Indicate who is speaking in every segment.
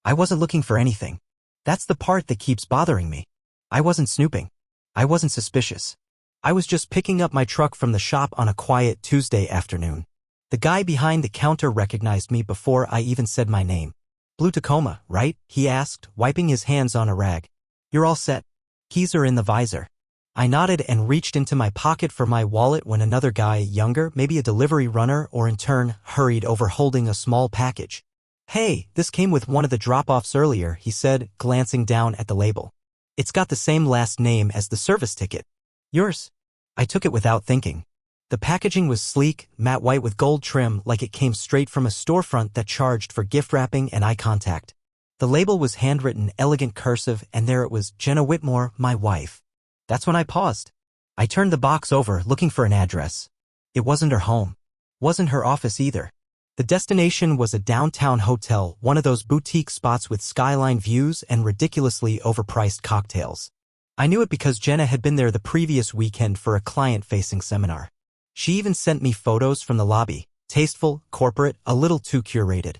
Speaker 1: I wasn't looking for anything. That's the part that keeps bothering me. I wasn't snooping. I wasn't suspicious. I was just picking up my truck from the shop on a quiet Tuesday afternoon. The guy behind the counter recognized me before I even said my name. "Blue Tacoma, right?" he asked, wiping his hands on a rag. "You're all set. Keys are in the visor." I nodded and reached into my pocket for my wallet when another guy, younger, maybe a delivery runner or intern, hurried over holding a small package. "Hey, this came with one of the drop-offs earlier," he said, glancing down at the label. "It's got the same last name as the service ticket." "Yours?" I took it without thinking. The packaging was sleek, matte white with gold trim, like it came straight from a storefront that charged for gift wrapping and eye contact. The label was handwritten, elegant cursive, and there it was, Jenna Whitmore, my wife. That's when I paused. I turned the box over, looking for an address. It wasn't her home. Wasn't her office either. The destination was a downtown hotel, one of those boutique spots with skyline views and ridiculously overpriced cocktails. I knew it because Jenna had been there the previous weekend for a client-facing seminar. She even sent me photos from the lobby, tasteful, corporate, a little too curated.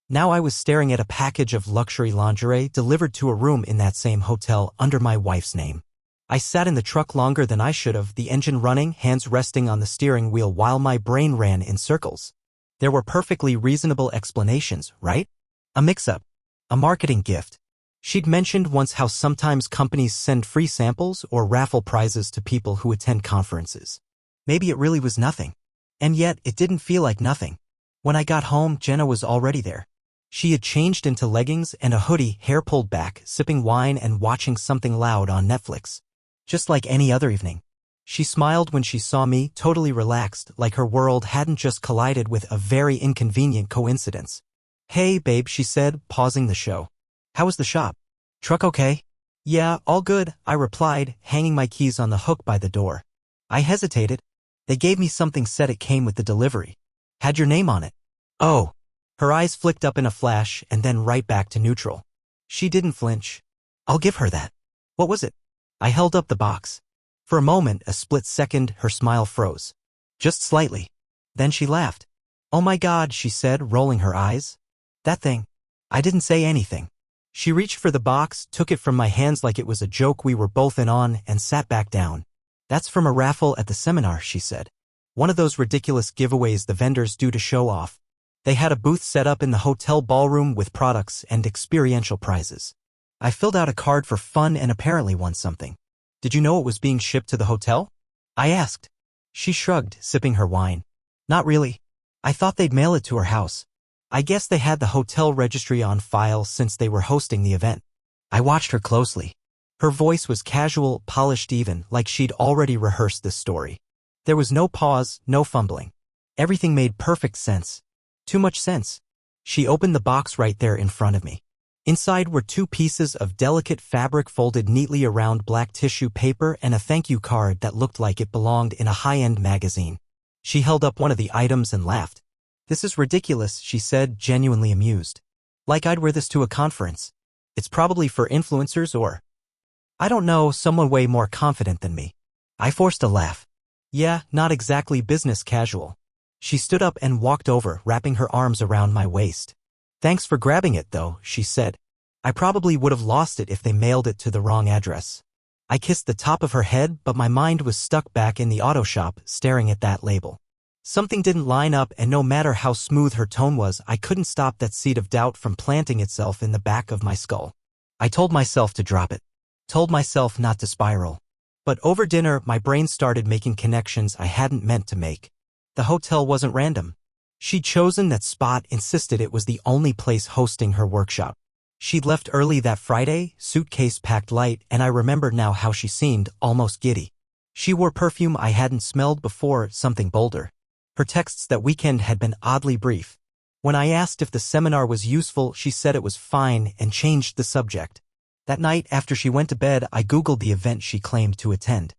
Speaker 1: Now I was staring at a package of luxury lingerie delivered to a room in that same hotel under my wife's name. I sat in the truck longer than I should have, the engine running, hands resting on the steering wheel while my brain ran in circles. There were perfectly reasonable explanations, right? A mix-up. A marketing gift. She'd mentioned once how sometimes companies send free samples or raffle prizes to people who attend conferences. Maybe it really was nothing. And yet, it didn't feel like nothing. When I got home, Jenna was already there. She had changed into leggings and a hoodie, hair pulled back, sipping wine and watching something loud on Netflix. Just like any other evening. She smiled when she saw me, totally relaxed, like her world hadn't just collided with a very inconvenient coincidence. "Hey, babe," she said, pausing the show. "How was the shop? Truck okay?" "Yeah, all good," I replied, hanging my keys on the hook by the door. I hesitated. "They gave me something, said it came with the delivery. Had your name on it." "Oh." Her eyes flicked up in a flash and then right back to neutral. She didn't flinch. "I'll give her that." "What was it?" I held up the box. For a moment, a split second, her smile froze. Just slightly. Then she laughed. "Oh my God," she said, rolling her eyes. "That thing." I didn't say anything. She reached for the box, took it from my hands like it was a joke we were both in on, and sat back down. "That's from a raffle at the seminar," she said. "One of those ridiculous giveaways the vendors do to show off. They had a booth set up in the hotel ballroom with products and experiential prizes. I filled out a card for fun and apparently won something." "Did you know it was being shipped to the hotel?" I asked. She shrugged, sipping her wine. "Not really. I thought they'd mail it to her house. I guess they had the hotel registry on file since they were hosting the event." I watched her closely. Her voice was casual, polished even, like she'd already rehearsed this story. There was no pause, no fumbling. Everything made perfect sense. Too much sense. She opened the box right there in front of me. Inside were 2 pieces of delicate fabric folded neatly around black tissue paper and a thank you card that looked like it belonged in a high-end magazine. She held up one of the items and laughed. "This is ridiculous," she said, genuinely amused. "Like I'd wear this to a conference. It's probably for influencers or, I don't know, someone way more confident than me." I forced a laugh. "Yeah, not exactly business casual." She stood up and walked over, wrapping her arms around my waist. "Thanks for grabbing it, though," she said. "I probably would have lost it if they mailed it to the wrong address." I kissed the top of her head, but my mind was stuck back in the auto shop, staring at that label. Something didn't line up, and no matter how smooth her tone was, I couldn't stop that seed of doubt from planting itself in the back of my skull. I told myself to drop it. Told myself not to spiral. But over dinner, my brain started making connections I hadn't meant to make. The hotel wasn't random. She'd chosen that spot, insisted it was the only place hosting her workshop. She'd left early that Friday, suitcase packed light, and I remembered now how she seemed, almost giddy. She wore perfume I hadn't smelled before, something bolder. Her texts that weekend had been oddly brief. When I asked if the seminar was useful, she said it was fine and changed the subject. That night, after she went to bed, I Googled the event she claimed to attend.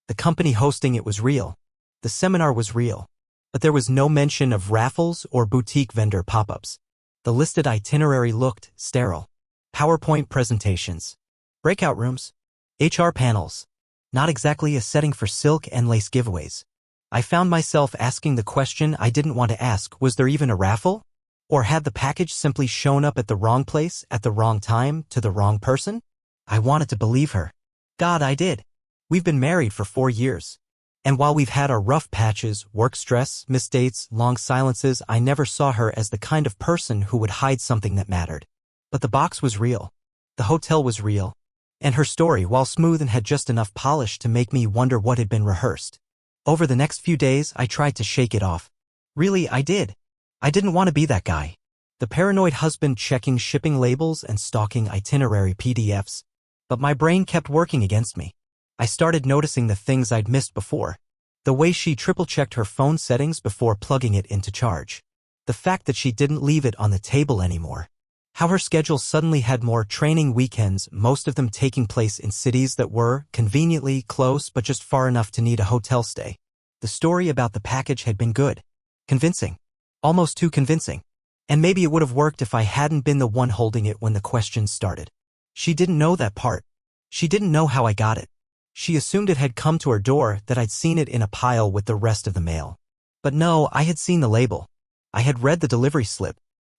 Speaker 1: The company hosting it was real. The seminar was real. But there was no mention of raffles or boutique vendor pop-ups. The listed itinerary looked sterile. PowerPoint presentations. Breakout rooms. HR panels. Not exactly a setting for silk and lace giveaways. I found myself asking the question I didn't want to ask: was there even a raffle? Or had the package simply shown up at the wrong place, at the wrong time, to the wrong person? I wanted to believe her. God, I did. We've been married for 4 years. And while we've had our rough patches, work stress, misdates, long silences, I never saw her as the kind of person who would hide something that mattered. But the box was real. The hotel was real. And her story, while smooth and had just enough polish to make me wonder what had been rehearsed. Over the next few days, I tried to shake it off. Really, I did. I didn't want to be that guy. The paranoid husband checking shipping labels and stalking itinerary PDFs. But my brain kept working against me. I started noticing the things I'd missed before. The way she triple-checked her phone settings before plugging it into charge. The fact that she didn't leave it on the table anymore. How her schedule suddenly had more training weekends, most of them taking place in cities that were conveniently close but just far enough to need a hotel stay. The story about the package had been good. Convincing. Almost too convincing. And maybe it would have worked if I hadn't been the one holding it when the questions started. She didn't know that part. She didn't know how I got it. She assumed it had come to her door, that I'd seen it in a pile with the rest of the mail. But no, I had seen the label. I had read the delivery slip.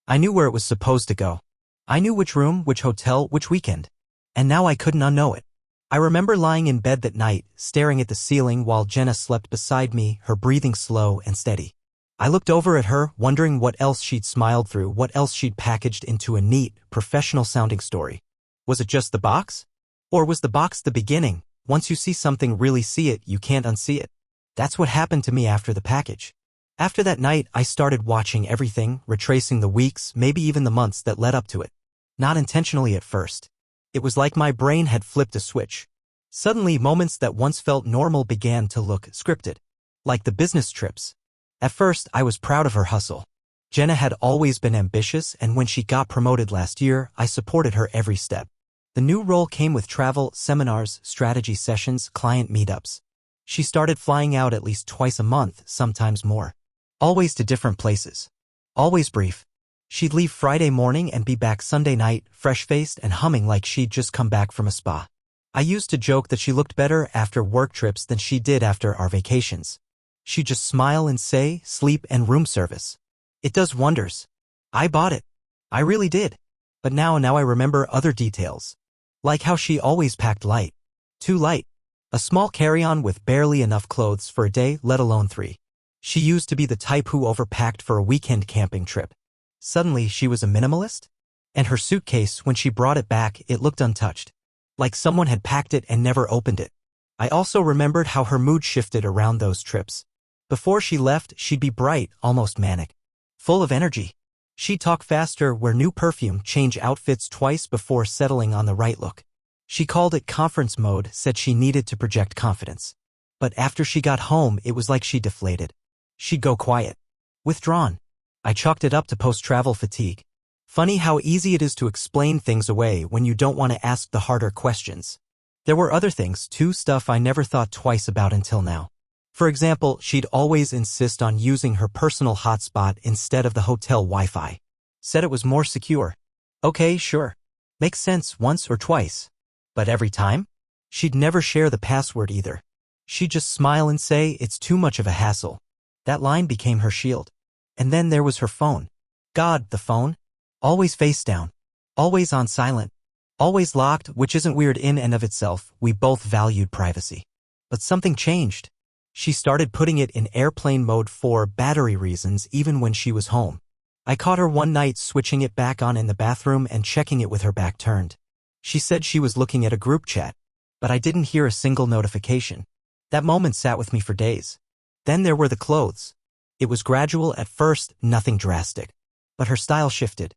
Speaker 1: I knew where it was supposed to go. I knew which room, which hotel, which weekend. And now I couldn't unknow it. I remember lying in bed that night, staring at the ceiling while Jenna slept beside me, her breathing slow and steady. I looked over at her, wondering what else she'd smiled through, what else she'd packaged into a neat, professional-sounding story. Was it just the box? Or was the box the beginning? Once you see something, really see it, you can't unsee it. That's what happened to me after the package. After that night, I started watching everything, retracing the weeks, maybe even the months that led up to it. Not intentionally at first. It was like my brain had flipped a switch. Suddenly, moments that once felt normal began to look scripted. Like the business trips. At first, I was proud of her hustle. Jenna had always been ambitious, and when she got promoted last year, I supported her every step. The new role came with travel, seminars, strategy sessions, client meetups. She started flying out at least twice a month, sometimes more. Always to different places. Always brief. She'd leave Friday morning and be back Sunday night, fresh-faced and humming like she'd just come back from a spa. I used to joke that she looked better after work trips than she did after our vacations. She'd just smile and say, sleep and room service. It does wonders. I bought it. I really did. But now I remember other details. Like how she always packed light. Too light. A small carry-on with barely enough clothes for a day, let alone 3. She used to be the type who overpacked for a weekend camping trip. Suddenly, she was a minimalist? And her suitcase, when she brought it back, it looked untouched. Like someone had packed it and never opened it. I also remembered how her mood shifted around those trips. Before she left, she'd be bright, almost manic. Full of energy. She'd talk faster, wear new perfume, change outfits twice before settling on the right look. She called it conference mode, said she needed to project confidence. But after she got home, it was like she deflated. She'd go quiet. Withdrawn. I chalked it up to post-travel fatigue. Funny how easy it is to explain things away when you don't want to ask the harder questions. There were other things too, stuff I never thought twice about until now. For example, she'd always insist on using her personal hotspot instead of the hotel Wi-Fi. Said it was more secure. Okay, sure. Makes sense once or twice. But every time? She'd never share the password either. She'd just smile and say, it's too much of a hassle. That line became her shield. And then there was her phone. God, the phone? Always face down. Always on silent. Always locked, which isn't weird in and of itself. We both valued privacy. But something changed. She started putting it in airplane mode for battery reasons even when she was home. I caught her one night switching it back on in the bathroom and checking it with her back turned. She said she was looking at a group chat, but I didn't hear a single notification. That moment sat with me for days. Then there were the clothes. It was gradual at first, nothing drastic. But her style shifted.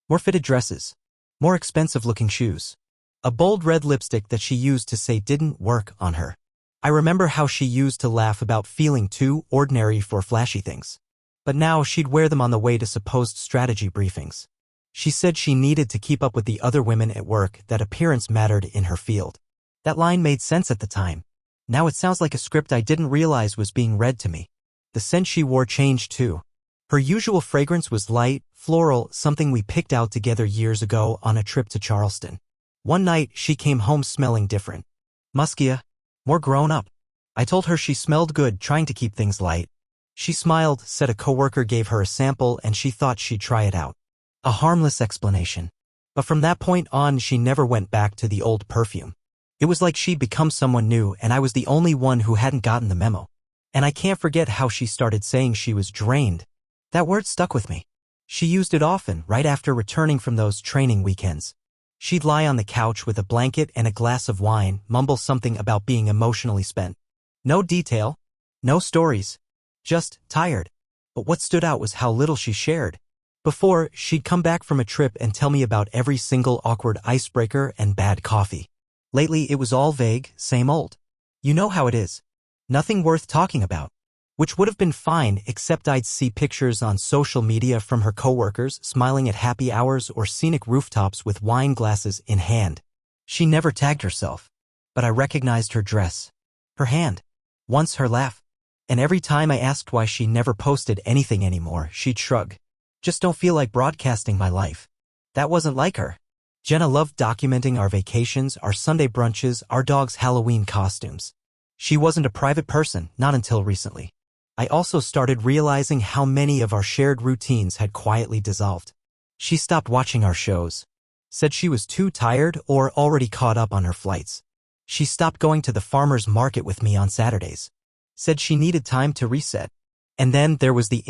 Speaker 1: More fitted dresses. More expensive-looking shoes. A bold red lipstick that she used to say didn't work on her. I remember how she used to laugh about feeling too ordinary for flashy things. But now she'd wear them on the way to supposed strategy briefings. She said she needed to keep up with the other women at work, that appearance mattered in her field. That line made sense at the time. Now it sounds like a script I didn't realize was being read to me. The scent she wore changed too. Her usual fragrance was light, floral, something we picked out together years ago on a trip to Charleston. One night, she came home smelling different. Muskier. More grown up. I told her she smelled good, trying to keep things light. She smiled, said a coworker gave her a sample and she thought she'd try it out. A harmless explanation. But from that point on, she never went back to the old perfume. It was like she'd become someone new and I was the only one who hadn't gotten the memo. And I can't forget how she started saying she was drained. That word stuck with me. She used it often, right after returning from those training weekends. She'd lie on the couch with a blanket and a glass of wine, mumble something about being emotionally spent. No detail, no stories, just tired. But what stood out was how little she shared. Before, she'd come back from a trip and tell me about every single awkward icebreaker and bad coffee. Lately, it was all vague, same old. You know how it is. Nothing worth talking about. Which would have been fine, except I'd see pictures on social media from her coworkers smiling at happy hours or scenic rooftops with wine glasses in hand. She never tagged herself. But I recognized her dress. Her hand. Once her laugh. And every time I asked why she never posted anything anymore, she'd shrug. Just don't feel like broadcasting my life. That wasn't like her. Jenna loved documenting our vacations, our Sunday brunches, our dog's Halloween costumes. She wasn't a private person, not until recently. I also started realizing how many of our shared routines had quietly dissolved. She stopped watching our shows. Said she was too tired or already caught up on her flights. She stopped going to the farmer's market with me on Saturdays. Said she needed time to reset. And then there was the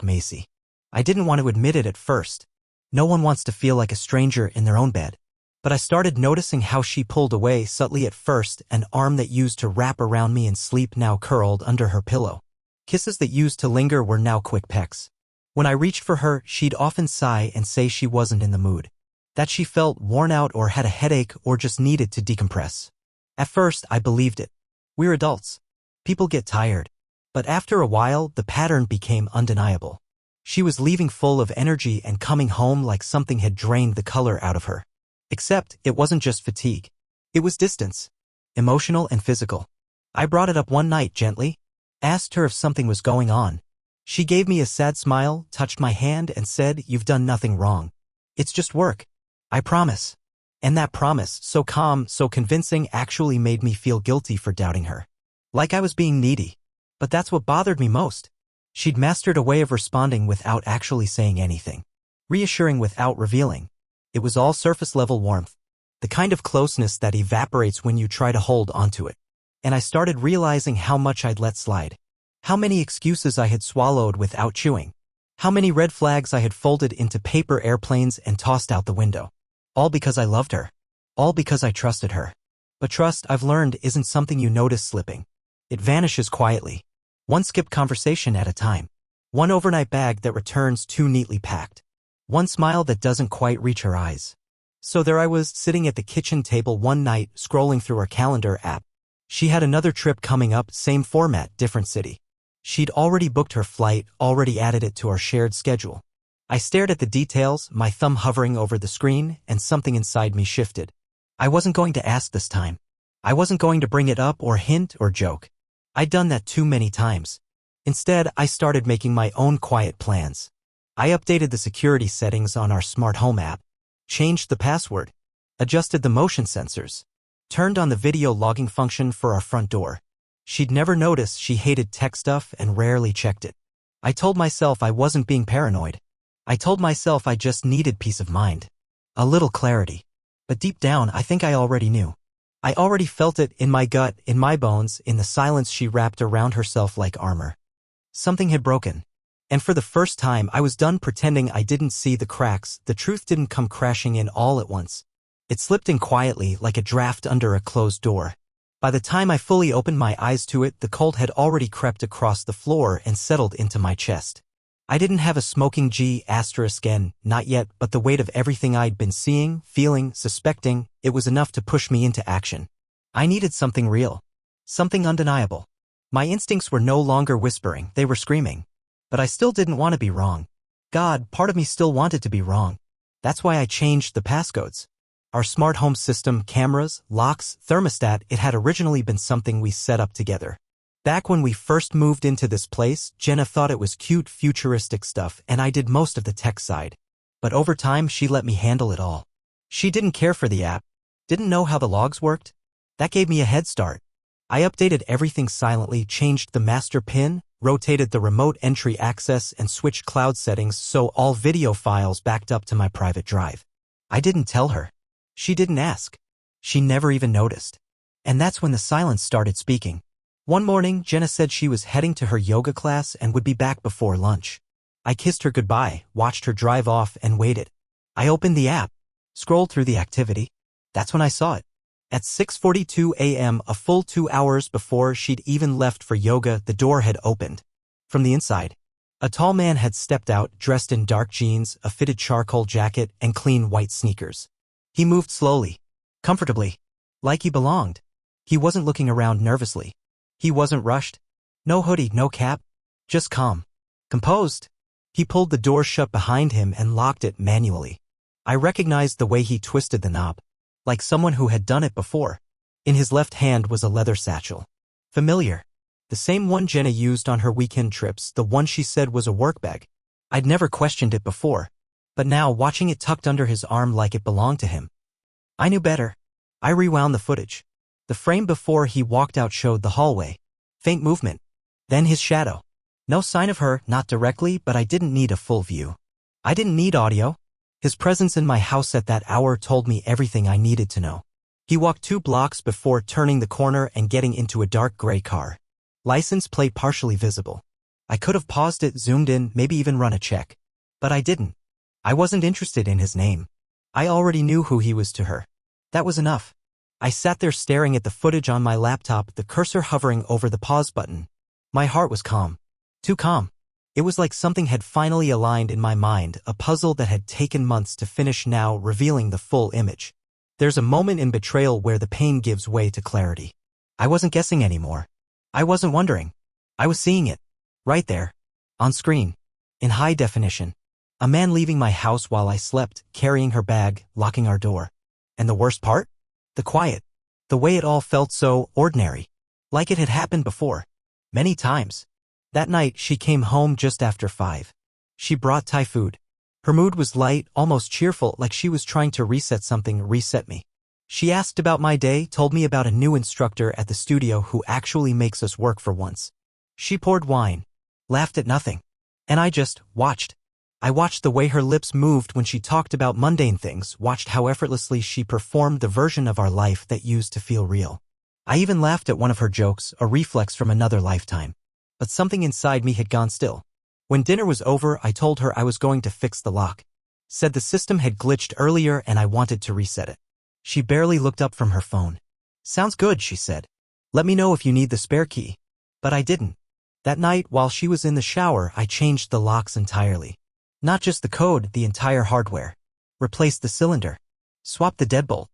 Speaker 1: Macy. I didn't want to admit it at first. No one wants to feel like a stranger in their own bed. But I started noticing how she pulled away subtly at first, an arm that used to wrap around me in sleep now curled under her pillow. Kisses that used to linger were now quick pecks. When I reached for her, she'd often sigh and say she wasn't in the mood. That she felt worn out or had a headache or just needed to decompress. At first, I believed it. We're adults. People get tired. But after a while, the pattern became undeniable. She was leaving full of energy and coming home like something had drained the color out of her. Except, it wasn't just fatigue. It was distance. Emotional and physical. I brought it up one night gently. Asked her if something was going on. She gave me a sad smile, touched my hand and said, "You've done nothing wrong. It's just work. I promise." And that promise, so calm, so convincing, actually made me feel guilty for doubting her. Like I was being needy. But that's what bothered me most. She'd mastered a way of responding without actually saying anything. Reassuring without revealing. It was all surface-level warmth. The kind of closeness that evaporates when you try to hold onto it. And I started realizing how much I'd let slide. How many excuses I had swallowed without chewing. How many red flags I had folded into paper airplanes and tossed out the window. All because I loved her. All because I trusted her. But trust, I've learned, isn't something you notice slipping. It vanishes quietly. One skipped conversation at a time. One overnight bag that returns too neatly packed. One smile that doesn't quite reach her eyes. So there I was, sitting at the kitchen table one night, scrolling through her calendar app. She had another trip coming up, same format, different city. She'd already booked her flight, already added it to our shared schedule. I stared at the details, my thumb hovering over the screen, and something inside me shifted. I wasn't going to ask this time. I wasn't going to bring it up or hint or joke. I'd done that too many times. Instead, I started making my own quiet plans. I updated the security settings on our smart home app, changed the password, adjusted the motion sensors, turned on the video logging function for our front door. She'd never notice she hated tech stuff and rarely checked it. I told myself I wasn't being paranoid. I told myself I just needed peace of mind. A little clarity. But deep down, I think I already knew. I already felt it in my gut, in my bones, in the silence she wrapped around herself like armor. Something had broken. And for the first time, I was done pretending I didn't see the cracks. The truth didn't come crashing in all at once. It slipped in quietly, like a draft under a closed door. By the time I fully opened my eyes to it, the cold had already crept across the floor and settled into my chest. I didn't have a smoking G*N, not yet, but the weight of everything I'd been seeing, feeling, suspecting, it was enough to push me into action. I needed something real. Something undeniable. My instincts were no longer whispering, they were screaming. But I still didn't want to be wrong. God, part of me still wanted to be wrong. That's why I changed the passcodes. Our smart home system, cameras, locks, thermostat, it had originally been something we set up together. Back when we first moved into this place, Jenna thought it was cute, futuristic stuff, and I did most of the tech side. But over time, she let me handle it all. She didn't care for the app, didn't know how the logs worked. That gave me a head start. I updated everything silently, changed the master PIN, rotated the remote entry access and switched cloud settings so all video files backed up to my private drive. I didn't tell her. She didn't ask. She never even noticed. And that's when the silence started speaking. One morning, Jenna said she was heading to her yoga class and would be back before lunch. I kissed her goodbye, watched her drive off, and waited. I opened the app, scrolled through the activity. That's when I saw it. At 6:42 a.m., a full 2 hours before she'd even left for yoga, the door had opened. From the inside, a tall man had stepped out, dressed in dark jeans, a fitted charcoal jacket, and clean white sneakers. He moved slowly, comfortably, like he belonged. He wasn't looking around nervously. He wasn't rushed. No hoodie, no cap. Just calm. Composed. He pulled the door shut behind him and locked it manually. I recognized the way he twisted the knob, like someone who had done it before. In his left hand was a leather satchel. Familiar. The same one Jenna used on her weekend trips, the one she said was a work bag. I'd never questioned it before, but now watching it tucked under his arm like it belonged to him. I knew better. I rewound the footage. The frame before he walked out showed the hallway. Faint movement. Then his shadow. No sign of her, not directly, but I didn't need a full view. I didn't need audio. His presence in my house at that hour told me everything I needed to know. He walked 2 blocks before turning the corner and getting into a dark gray car. License plate partially visible. I could have paused it, zoomed in, maybe even run a check. But I didn't. I wasn't interested in his name. I already knew who he was to her. That was enough. I sat there staring at the footage on my laptop, the cursor hovering over the pause button. My heart was calm. Too calm. It was like something had finally aligned in my mind, a puzzle that had taken months to finish now revealing the full image. There's a moment in betrayal where the pain gives way to clarity. I wasn't guessing anymore. I wasn't wondering. I was seeing it. Right there. On screen. In high definition. A man leaving my house while I slept, carrying her bag, locking our door. And the worst part? The quiet. The way it all felt so ordinary. Like it had happened before. Many times. That night, she came home just after 5. She brought Thai food. Her mood was light, almost cheerful, like she was trying to reset me. She asked about my day, told me about a new instructor at the studio who actually makes us work for once. She poured wine, laughed at nothing. And I just watched. I watched the way her lips moved when she talked about mundane things, watched how effortlessly she performed the version of our life that used to feel real. I even laughed at one of her jokes, a reflex from another lifetime. But something inside me had gone still. When dinner was over, I told her I was going to fix the lock. Said the system had glitched earlier and I wanted to reset it. She barely looked up from her phone. Sounds good, she said. Let me know if you need the spare key. But I didn't. That night, while she was in the shower, I changed the locks entirely. Not just the code, the entire hardware. Replaced the cylinder. Swapped the deadbolt.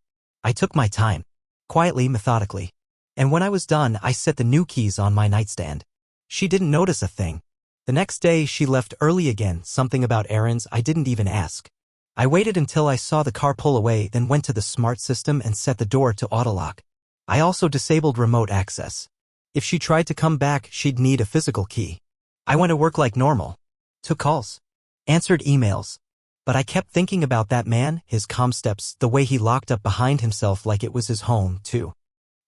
Speaker 1: I took my time. Quietly, methodically. And when I was done, I set the new keys on my nightstand. She didn't notice a thing. The next day, she left early again, something about errands I didn't even ask. I waited until I saw the car pull away, then went to the smart system and set the door to autolock. I also disabled remote access. If she tried to come back, she'd need a physical key. I went to work like normal. Took calls. Answered emails. But I kept thinking about that man, his calm steps, the way he locked up behind himself like it was his home, too.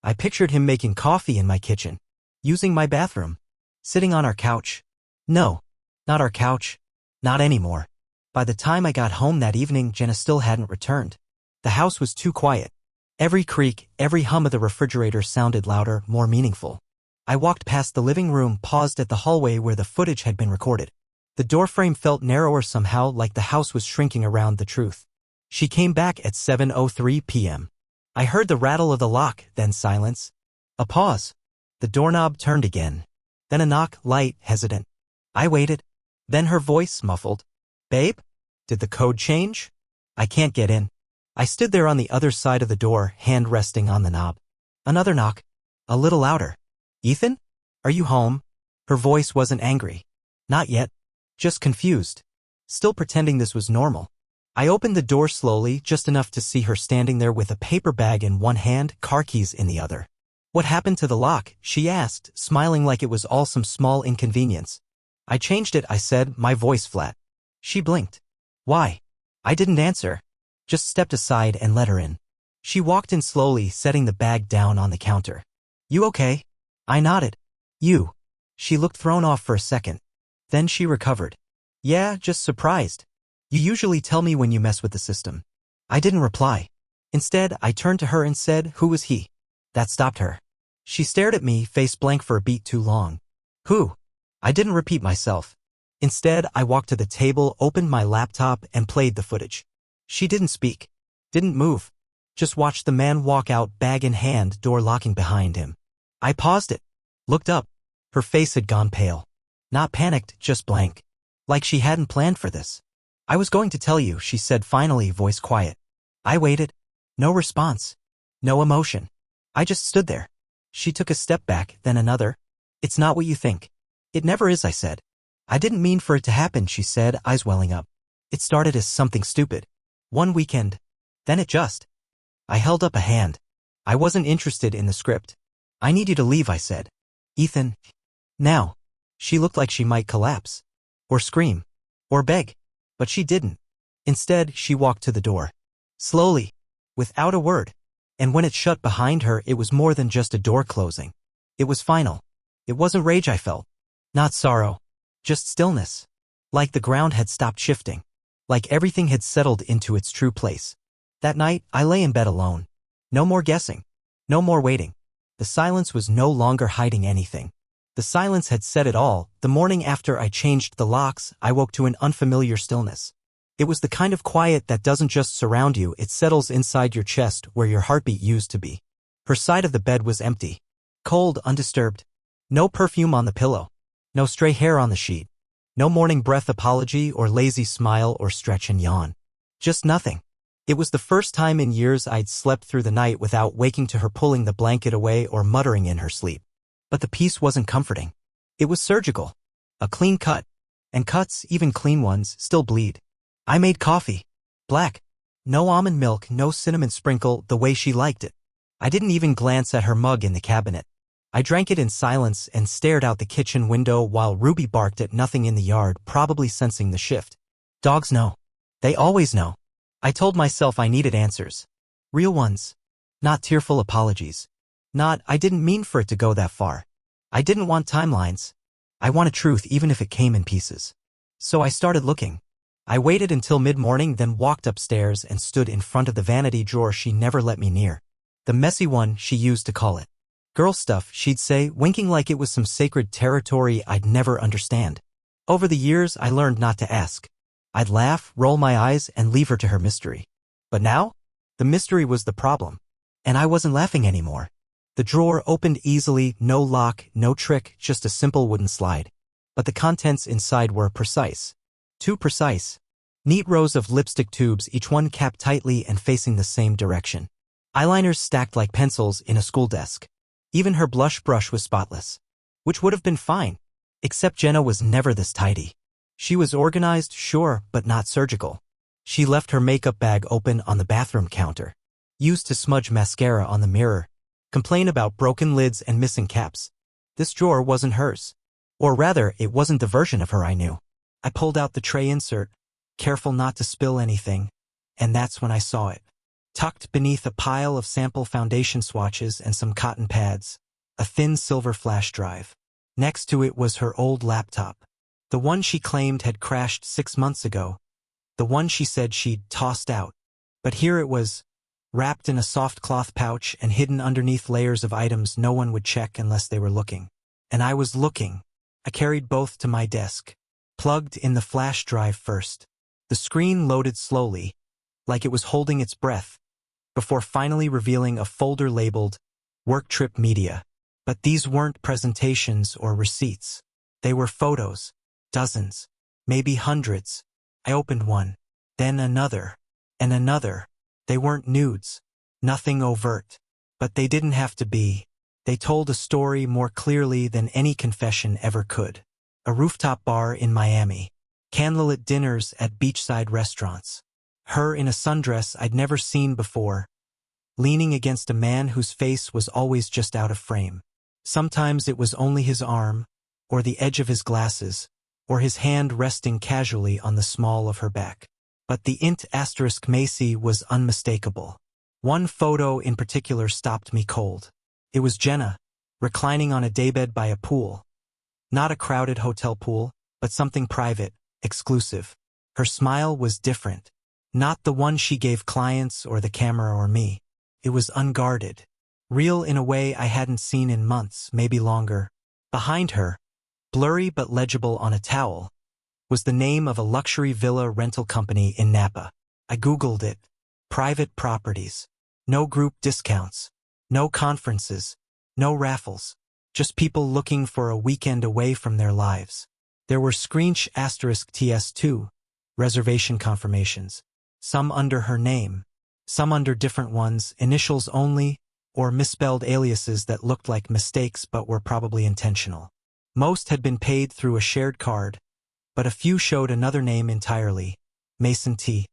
Speaker 1: I pictured him making coffee in my kitchen. Using my bathroom. Sitting on our couch. No. Not our couch. Not anymore. By the time I got home that evening, Jenna still hadn't returned. The house was too quiet. Every creak, every hum of the refrigerator sounded louder, more meaningful. I walked past the living room, paused at the hallway where the footage had been recorded. The doorframe felt narrower somehow, like the house was shrinking around the truth. She came back at 7:03 p.m. I heard the rattle of the lock, then silence. A pause. The doorknob turned again. Then a knock, light, hesitant. I waited. Then her voice muffled. Babe? Did the code change? I can't get in. I stood there on the other side of the door, hand resting on the knob. Another knock. A little louder. Ethan? Are you home? Her voice wasn't angry. Not yet. Just confused. Still pretending this was normal. I opened the door slowly, just enough to see her standing there with a paper bag in one hand, car keys in the other. What happened to the lock? She asked, smiling like it was all some small inconvenience. I changed it, I said, my voice flat. She blinked. Why? I didn't answer. Just stepped aside and let her in. She walked in slowly, setting the bag down on the counter. You okay? I nodded. You. She looked thrown off for a second. Then she recovered. Yeah, just surprised. You usually tell me when you mess with the system. I didn't reply. Instead, I turned to her and said, who was he? That stopped her. She stared at me, face blank for a beat too long. Who? I didn't repeat myself. Instead, I walked to the table, opened my laptop, and played the footage. She didn't speak. Didn't move. Just watched the man walk out, bag in hand, door locking behind him. I paused it. Looked up. Her face had gone pale. Not panicked, just blank. Like she hadn't planned for this. I was going to tell you, she said finally, voice quiet. I waited. No response. No emotion. I just stood there. She took a step back, then another. It's not what you think. It never is, I said. I didn't mean for it to happen, she said, eyes welling up. It started as something stupid. One weekend. Then it just. I held up a hand. I wasn't interested in the script. I need you to leave, I said. Ethan. Now. She looked like she might collapse. Or scream. Or beg. But she didn't. Instead, she walked to the door. Slowly. Without a word. And when it shut behind her, it was more than just a door closing. It was final. It wasn't rage I felt. Not sorrow. Just stillness. Like the ground had stopped shifting. Like everything had settled into its true place. That night, I lay in bed alone. No more guessing. No more waiting. The silence was no longer hiding anything. The silence had said it all. The morning after I changed the locks, I woke to an unfamiliar stillness. It was the kind of quiet that doesn't just surround you, it settles inside your chest where your heartbeat used to be. Her side of the bed was empty. Cold, undisturbed. No perfume on the pillow. No stray hair on the sheet. No morning breath apology or lazy smile or stretch and yawn. Just nothing. It was the first time in years I'd slept through the night without waking to her pulling the blanket away or muttering in her sleep. But the peace wasn't comforting. It was surgical. A clean cut. And cuts, even clean ones, still bleed. I made coffee. Black. No almond milk, no cinnamon sprinkle, the way she liked it. I didn't even glance at her mug in the cabinet. I drank it in silence and stared out the kitchen window while Ruby barked at nothing in the yard, probably sensing the shift. Dogs know. They always know. I told myself I needed answers. Real ones. Not tearful apologies. Not, I didn't mean for it to go that far. I didn't want timelines. I wanted truth even if it came in pieces. So I started looking. I waited until mid-morning, then walked upstairs and stood in front of the vanity drawer she never let me near. The messy one, she used to call it. Girl stuff, she'd say, winking like it was some sacred territory I'd never understand. Over the years, I learned not to ask. I'd laugh, roll my eyes, and leave her to her mystery. But now? The mystery was the problem. And I wasn't laughing anymore. The drawer opened easily, no lock, no trick, just a simple wooden slide. But the contents inside were precise. Too precise. Neat rows of lipstick tubes, each one capped tightly and facing the same direction. Eyeliners stacked like pencils in a school desk. Even her blush brush was spotless. Which would have been fine. Except Jenna was never this tidy. She was organized, sure, but not surgical. She left her makeup bag open on the bathroom counter. Used to smudge mascara on the mirror. Complain about broken lids and missing caps. This drawer wasn't hers. Or rather, it wasn't the version of her I knew. I pulled out the tray insert, careful not to spill anything, and that's when I saw it. Tucked beneath a pile of sample foundation swatches and some cotton pads, a thin silver flash drive. Next to it was her old laptop. The one she claimed had crashed 6 months ago. The one she said she'd tossed out. But here it was, wrapped in a soft cloth pouch and hidden underneath layers of items no one would check unless they were looking. And I was looking. I carried both to my desk. Plugged in the flash drive first. The screen loaded slowly, like it was holding its breath, before finally revealing a folder labeled Work Trip Media. But these weren't presentations or receipts. They were photos. Dozens. Maybe hundreds. I opened one. Then another. And another. They weren't nudes. Nothing overt. But they didn't have to be. They told a story more clearly than any confession ever could. A rooftop bar in Miami. Candlelit dinners at beachside restaurants. Her in a sundress I'd never seen before, leaning against a man whose face was always just out of frame. Sometimes it was only his arm, or the edge of his glasses, or his hand resting casually on the small of her back. But the int asterisk Macy was unmistakable. One photo in particular stopped me cold. It was Jenna, reclining on a daybed by a pool. Not a crowded hotel pool, but something private, exclusive. Her smile was different. Not the one she gave clients or the camera or me. It was unguarded. Real in a way I hadn't seen in months, maybe longer. Behind her, blurry but legible on a towel, was the name of a luxury villa rental company in Napa. I Googled it. Private properties. No group discounts. No conferences. No raffles. Just people looking for a weekend away from their lives. There were screensh asterisk TS2, reservation confirmations. Some under her name. Some under different ones, initials only, or misspelled aliases that looked like mistakes but were probably intentional. Most had been paid through a shared card, but a few showed another name entirely. Mason T.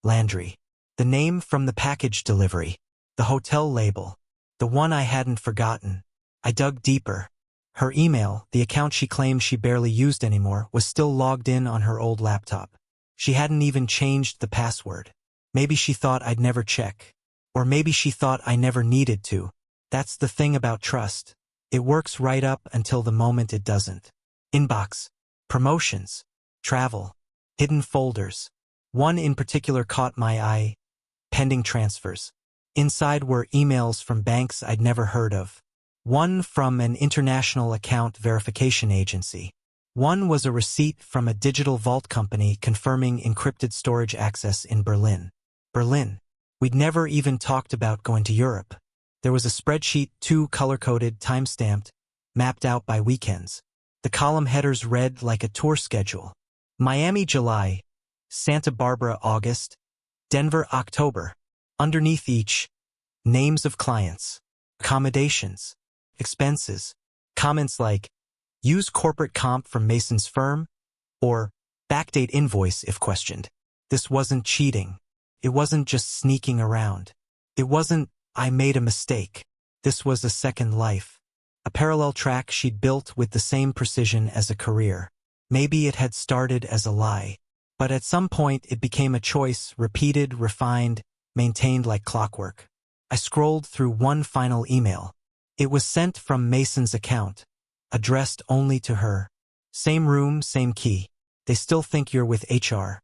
Speaker 1: Landry. The name from the package delivery. The hotel label. The one I hadn't forgotten. I dug deeper. Her email, the account she claimed she barely used anymore, was still logged in on her old laptop. She hadn't even changed the password. Maybe she thought I'd never check. Or maybe she thought I never needed to. That's the thing about trust. It works right up until the moment it doesn't. Inbox. Promotions. Travel. Hidden folders. One in particular caught my eye. Pending transfers. Inside were emails from banks I'd never heard of. One from an international account verification agency. One was a receipt from a digital vault company confirming encrypted storage access in Berlin. Berlin. We'd never even talked about going to Europe. There was a spreadsheet, 2 color-coded, time-stamped, mapped out by weekends. The column headers read like a tour schedule. Miami, July. Santa Barbara, August. Denver, October. Underneath each, names of clients, accommodations, expenses, comments like, use corporate comp from Mason's firm, or backdate invoice if questioned. This wasn't cheating. It wasn't just sneaking around. It wasn't, I made a mistake. This was a second life. A parallel track she'd built with the same precision as a career. Maybe it had started as a lie. But at some point it became a choice, repeated, refined, maintained like clockwork. I scrolled through one final email. It was sent from Mason's account, addressed only to her. Same room, same key. They still think you're with HR.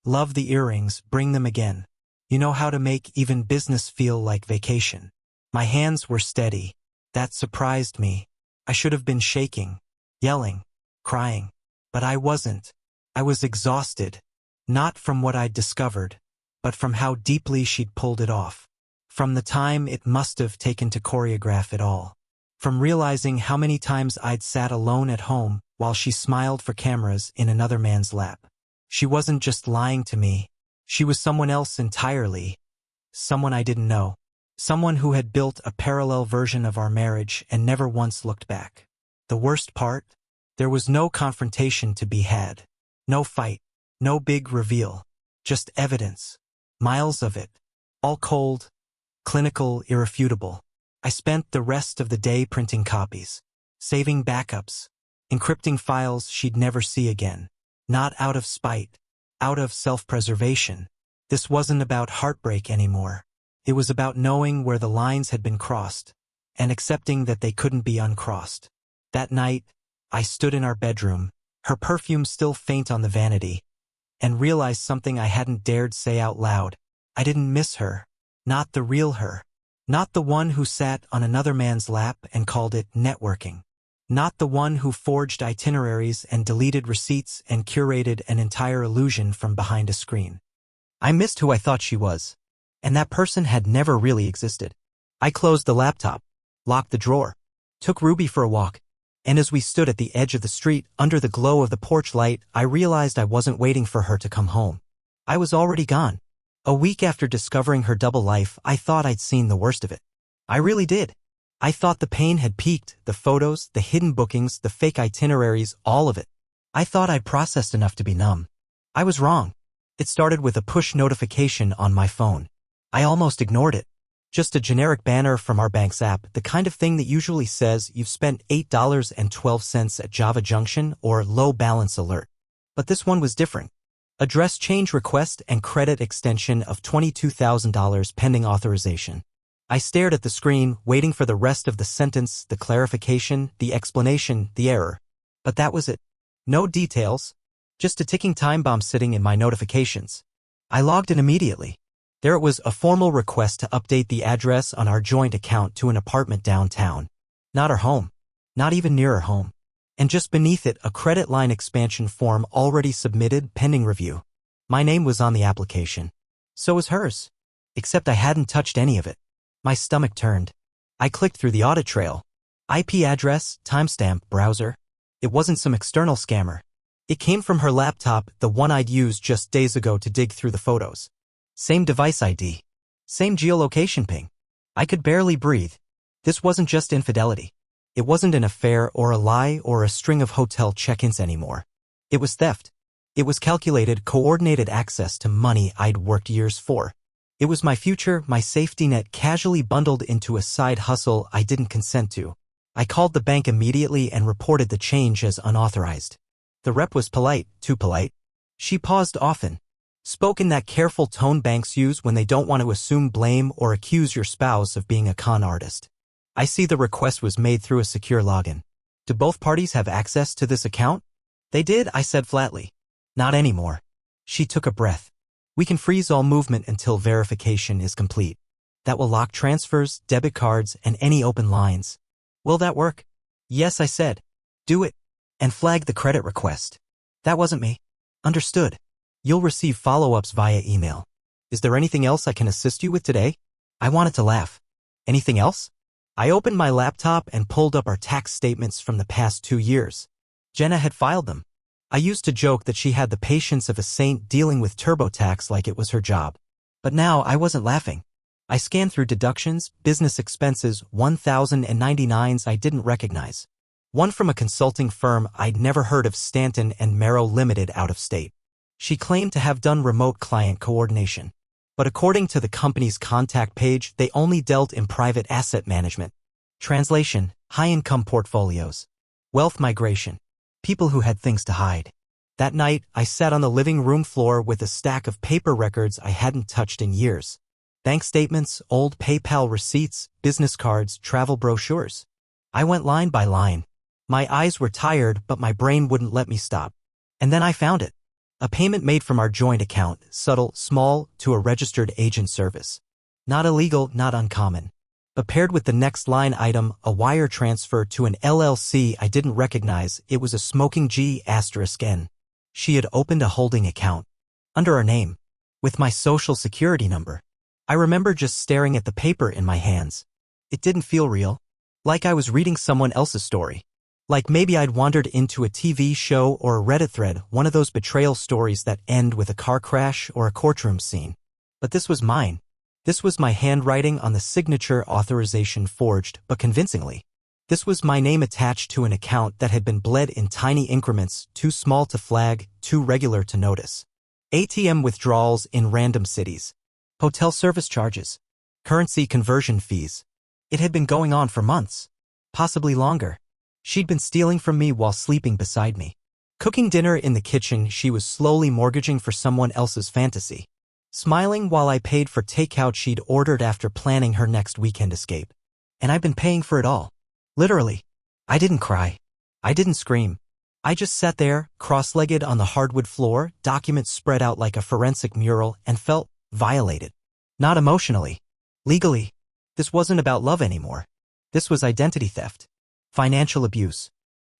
Speaker 1: Love the earrings, bring them again. You know how to make even business feel like vacation. My hands were steady. That surprised me. I should have been shaking, yelling, crying. But I wasn't. I was exhausted. Not from what I'd discovered, but from how deeply she'd pulled it off. From the time it must have taken to choreograph it all. From realizing how many times I'd sat alone at home while she smiled for cameras in another man's lap. She wasn't just lying to me. She was someone else entirely. Someone I didn't know. Someone who had built a parallel version of our marriage and never once looked back. The worst part? There was no confrontation to be had. No fight. No big reveal. Just evidence. Miles of it. All cold, clinical, irrefutable. I spent the rest of the day printing copies, saving backups, encrypting files she'd never see again. Not out of spite, out of self-preservation. This wasn't about heartbreak anymore. It was about knowing where the lines had been crossed, and accepting that they couldn't be uncrossed. That night, I stood in our bedroom, her perfume still faint on the vanity, and realized something I hadn't dared say out loud. I didn't miss her. Not the real her. Not the one who sat on another man's lap and called it networking. Not the one who forged itineraries and deleted receipts and curated an entire illusion from behind a screen. I missed who I thought she was. And that person had never really existed. I closed the laptop, locked the drawer, took Ruby for a walk, and as we stood at the edge of the street under the glow of the porch light, I realized I wasn't waiting for her to come home. I was already gone. A week after discovering her double life, I thought I'd seen the worst of it. I really did. I thought the pain had peaked, the photos, the hidden bookings, the fake itineraries, all of it. I thought I'd processed enough to be numb. I was wrong. It started with a push notification on my phone. I almost ignored it. Just a generic banner from our bank's app, the kind of thing that usually says you've spent $8.12 at Java Junction or low balance alert. But this one was different. Address change request and credit extension of $22,000 pending authorization. I stared at the screen, waiting for the rest of the sentence, the clarification, the explanation, the error. But that was it. No details. Just a ticking time bomb sitting in my notifications. I logged in immediately. There it was, a formal request to update the address on our joint account to an apartment downtown. Not our home. Not even near our home. And just beneath it, a credit line expansion form already submitted, pending review. My name was on the application. So was hers. Except I hadn't touched any of it. My stomach turned. I clicked through the audit trail. IP address, timestamp, browser. It wasn't some external scammer. It came from her laptop, the one I'd used just days ago to dig through the photos. Same device ID. Same geolocation ping. I could barely breathe. This wasn't just infidelity. It wasn't an affair or a lie or a string of hotel check-ins anymore. It was theft. It was calculated, coordinated access to money I'd worked years for. It was my future, my safety net, casually bundled into a side hustle I didn't consent to. I called the bank immediately and reported the change as unauthorized. The rep was polite, too polite. She paused often. Spoke in that careful tone banks use when they don't want to assume blame or accuse your spouse of being a con artist. I see the request was made through a secure login. Do both parties have access to this account? They did, I said flatly. Not anymore. She took a breath. We can freeze all movement until verification is complete. That will lock transfers, debit cards, and any open lines. Will that work? Yes, I said. Do it. And flag the credit request. That wasn't me. Understood. You'll receive follow-ups via email. Is there anything else I can assist you with today? I wanted to laugh. Anything else? I opened my laptop and pulled up our tax statements from the past 2 years. Jenna had filed them. I used to joke that she had the patience of a saint dealing with TurboTax like it was her job. But now I wasn't laughing. I scanned through deductions, business expenses, 1099s I didn't recognize. One from a consulting firm I'd never heard of, Stanton and Merrow Limited, out of state. She claimed to have done remote client coordination. But according to the company's contact page, they only dealt in private asset management. Translation: high-income portfolios. Wealth migration. People who had things to hide. That night, I sat on the living room floor with a stack of paper records I hadn't touched in years. Bank statements, old PayPal receipts, business cards, travel brochures. I went line by line. My eyes were tired, but my brain wouldn't let me stop. And then I found it. A payment made from our joint account, subtle, small, to a registered agent service. Not illegal, not uncommon. But paired with the next line item, a wire transfer to an LLC I didn't recognize, it was a smoking G*N. She had opened a holding account. Under our name. With my social security number. I remember just staring at the paper in my hands. It didn't feel real. Like I was reading someone else's story. Like maybe I'd wandered into a TV show or a Reddit thread, one of those betrayal stories that end with a car crash or a courtroom scene. But this was mine. This was my handwriting on the signature, authorization forged, but convincingly. This was my name attached to an account that had been bled in tiny increments, too small to flag, too regular to notice. ATM withdrawals in random cities. Hotel service charges. Currency conversion fees. It had been going on for months. Possibly longer. She'd been stealing from me while sleeping beside me. Cooking dinner in the kitchen, she was slowly mortgaging for someone else's fantasy. Smiling while I paid for takeout she'd ordered after planning her next weekend escape. And I've been paying for it all. Literally. I didn't cry. I didn't scream. I just sat there, cross-legged on the hardwood floor, documents spread out like a forensic mural, and felt violated. Not emotionally. Legally. This wasn't about love anymore. This was identity theft. Financial abuse.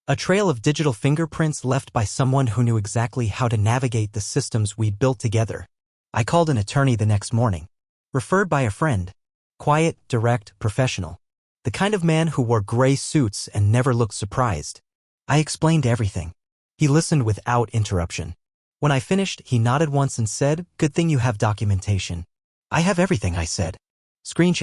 Speaker 1: A trail of digital fingerprints left by someone who knew exactly how to navigate the systems we'd built together. I called an attorney the next morning. Referred by a friend. Quiet, direct, professional. The kind of man who wore gray suits and never looked surprised. I explained everything. He listened without interruption. When I finished, he nodded once and said, "Good thing you have documentation." "I have everything," I said. Screensh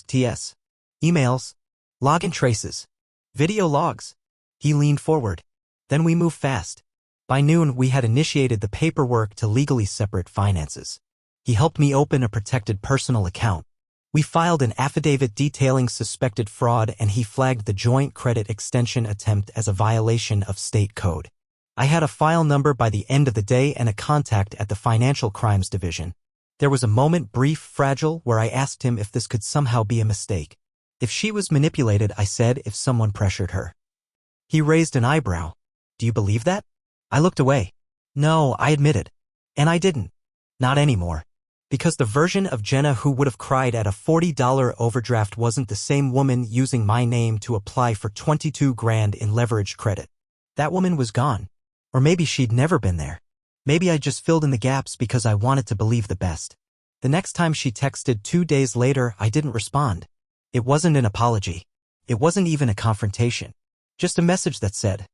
Speaker 1: *TS. Emails. Login traces. Video logs. He leaned forward. Then we moved fast. By noon, we had initiated the paperwork to legally separate finances. He helped me open a protected personal account. We filed an affidavit detailing suspected fraud, and he flagged the joint credit extension attempt as a violation of state code. I had a file number by the end of the day and a contact at the Financial Crimes Division. There was a moment, brief, fragile, where I asked him if this could somehow be a mistake. If she was manipulated, I said, if someone pressured her. He raised an eyebrow. Do you believe that? I looked away. No, I admitted. And I didn't. Not anymore. Because the version of Jenna who would have cried at a $40 overdraft wasn't the same woman using my name to apply for 22 grand in leverage credit. That woman was gone. Or maybe she'd never been there. Maybe I just filled in the gaps because I wanted to believe the best. The next time she texted 2 days later, I didn't respond. It wasn't an apology. It wasn't even a confrontation. Just a message that said,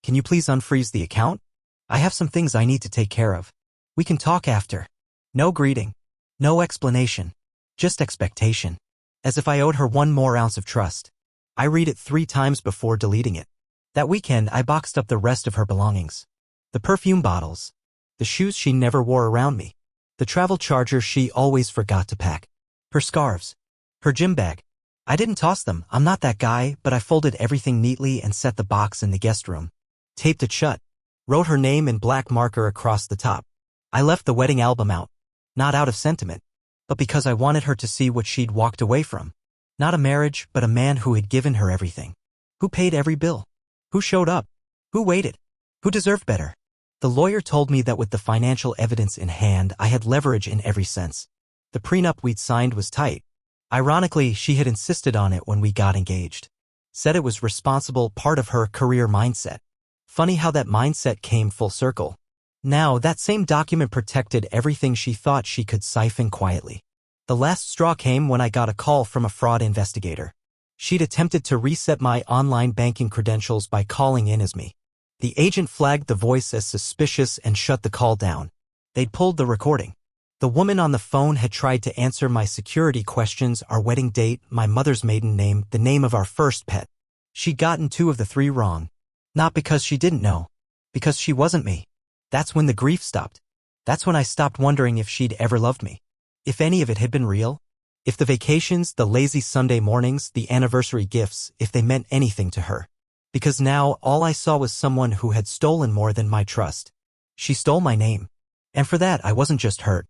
Speaker 1: "Can you please unfreeze the account? I have some things I need to take care of. We can talk after." No greeting. No explanation. Just expectation. As if I owed her one more ounce of trust. I read it 3 times before deleting it. That weekend, I boxed up the rest of her belongings. The perfume bottles. The shoes she never wore around me. The travel charger she always forgot to pack. Her scarves. Her gym bag. I didn't toss them, I'm not that guy, but I folded everything neatly and set the box in the guest room. Taped it shut. Wrote her name in black marker across the top. I left the wedding album out. Not out of sentiment, but because I wanted her to see what she'd walked away from. Not a marriage, but a man who had given her everything. Who paid every bill. Who showed up. Who waited. Who deserved better. The lawyer told me that with the financial evidence in hand, I had leverage in every sense. The prenup we'd signed was tight. Ironically, she had insisted on it when we got engaged. Said it was responsible part of her career mindset. Funny how that mindset came full circle. Now, that same document protected everything she thought she could siphon quietly. The last straw came when I got a call from a fraud investigator. She'd attempted to reset my online banking credentials by calling in as me. The agent flagged the voice as suspicious and shut the call down. They'd pulled the recording. The woman on the phone had tried to answer my security questions, our wedding date, my mother's maiden name, the name of our first pet. She'd gotten 2 of the 3 wrong. Not because she didn't know. Because she wasn't me. That's when the grief stopped. That's when I stopped wondering if she'd ever loved me. If any of it had been real. If the vacations, the lazy Sunday mornings, the anniversary gifts, if they meant anything to her. Because now all I saw was someone who had stolen more than my trust. She stole my name. And for that, I wasn't just hurt.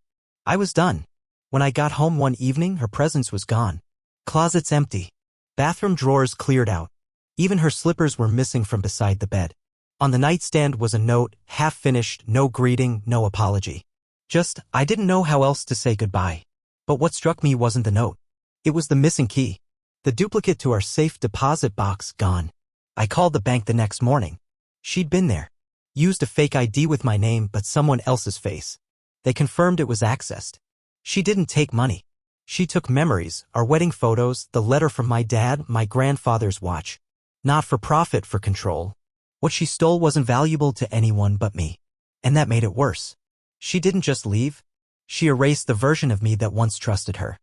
Speaker 1: I was done. When I got home one evening, her presence was gone. Closets empty. Bathroom drawers cleared out. Even her slippers were missing from beside the bed. On the nightstand was a note, half-finished, no greeting, no apology. Just, I didn't know how else to say goodbye. But what struck me wasn't the note. It was the missing key. The duplicate to our safe deposit box gone. I called the bank the next morning. She'd been there. Used a fake ID with my name but someone else's face. They confirmed it was accessed. She didn't take money. She took memories, our wedding photos, the letter from my dad, my grandfather's watch. Not for profit, for control. What she stole wasn't valuable to anyone but me. And that made it worse. She didn't just leave. She erased the version of me that once trusted her.